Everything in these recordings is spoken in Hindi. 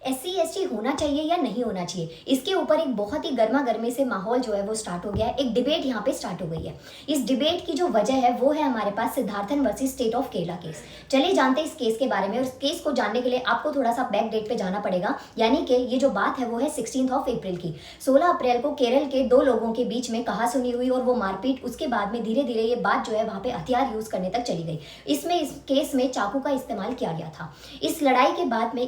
SC/ST होना चाहिए या नहीं होना चाहिए, इसके ऊपर एक बहुत ही गर्मा गर्मी से माहौल जो है वो स्टार्ट हो गया है। एक डिबेट यहाँ पे स्टार्ट हो गई है। इस डिबेट की जो वजह है वो है हमारे पास Siddharthan versus state of Kerala case. चलिए जानते हैं इस केस के बारे में। और इस केस को जानने के लिए आपको थोड़ा सा बैक डेट पे जाना पड़ेगा, यानी कि ये जो बात है वो है 16 अप्रैल की। 16 अप्रैल को केरल के दो लोगों के बीच में कहासुनी हुई और वो मारपीट, उसके बाद में धीरे धीरे ये बात जो है वहाँ पे हथियार यूज करने तक चली गई। इस केस में चाकू का इस्तेमाल किया गया था। इस लड़ाई के बाद में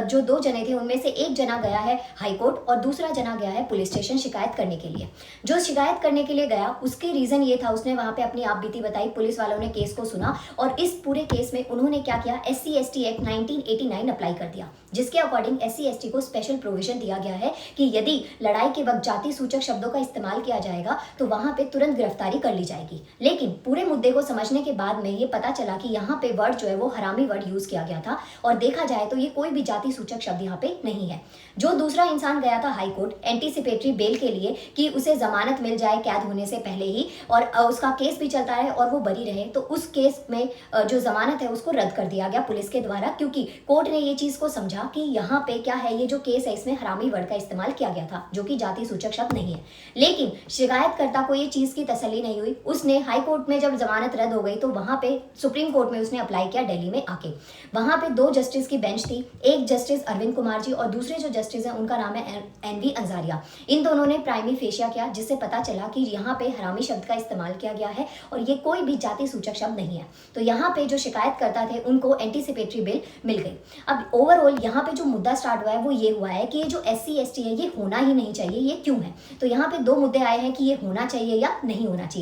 जो दो जने थे उनमें से एक जना गया है हाईकोर्ट और दूसरा जना गया है पुलिस स्टेशन शिकायत करने के लिए। जो शिकायत करने के लिए गया उसके रीजन ये था, उसने वहां पे अपनी आप बीती बताई। पुलिस वालों ने केस को सुना और इस पूरे केस में उन्होंने क्या किया, SC/ST एक्ट 1989 अप्लाई कर दिया, जिसके अकॉर्डिंग SC/ST को स्पेशल प्रोविजन दिया गया है कि यदि लड़ाई के वक्त जाति सूचक शब्दों का इस्तेमाल किया जाएगा तो वहां पे तुरंत गिरफ्तारी कर ली जाएगी। लेकिन पूरे मुद्दे को समझने के बाद में ये पता चला कि यहाँ पे वर्ड जो है वो हरामी वर्ड यूज किया गया था और देखा जाए तो ये कोई भी जाति सूचक शब्द यहाँ पे नहीं है। जो दूसरा इंसान गया था हाईकोर्ट एंटीसिपेटरी बेल के लिए कि उसे जमानत मिल जाए कैद होने से पहले ही और उसका केस भी चलता रहे और वो बरी रहे, तो उस केस में जो जमानत है उसको रद्द कर दिया गया पुलिस के द्वारा, क्योंकि कोर्ट ने ये चीज को समझा कि यहाँ पे क्या है, ये जो केस है इसमें हरामी वर्ड का इस्तेमाल किया गया था जो कि जाति सूचक शब्द नहीं है। लेकिन शिकायतकर्ता को ये चीज की तसल्ली नहीं हुई। उसने हाई कोर्ट में जब जमानत रद्द हो गई तो वहां पे सुप्रीम कोर्ट में उसने अप्लाई किया दिल्ली में आके। वहां पे दो जस्टिस की बेंच थी, एक जस्टिस अरविंद कुमार जी और दूसरे जो जस्टिस हैं उनका नाम है NV अंजारिया। इन दोनों ने प्राइमी फेशिया किया, जिससे पता चला कि यहाँ पे हरामी शब्द का इस्तेमाल किया गया है और ये कोई भी जाति सूचक शब्द नहीं है। तो यहाँ पे जो शिकायतकर्ता थे उनको एंटीसिपेटरी बिल मिल गई। अब ओवरऑल यहाँ पे जो मुद्दा स्टार्ट हुआ है वो ये हुआ है कि ये जो SC/ST है ये होना ही नहीं चाहिए, ये क्यों है। तो यहाँ पे दो मुद्दे आए हैं कि ये होना चाहिए या नहीं होना चाहिए।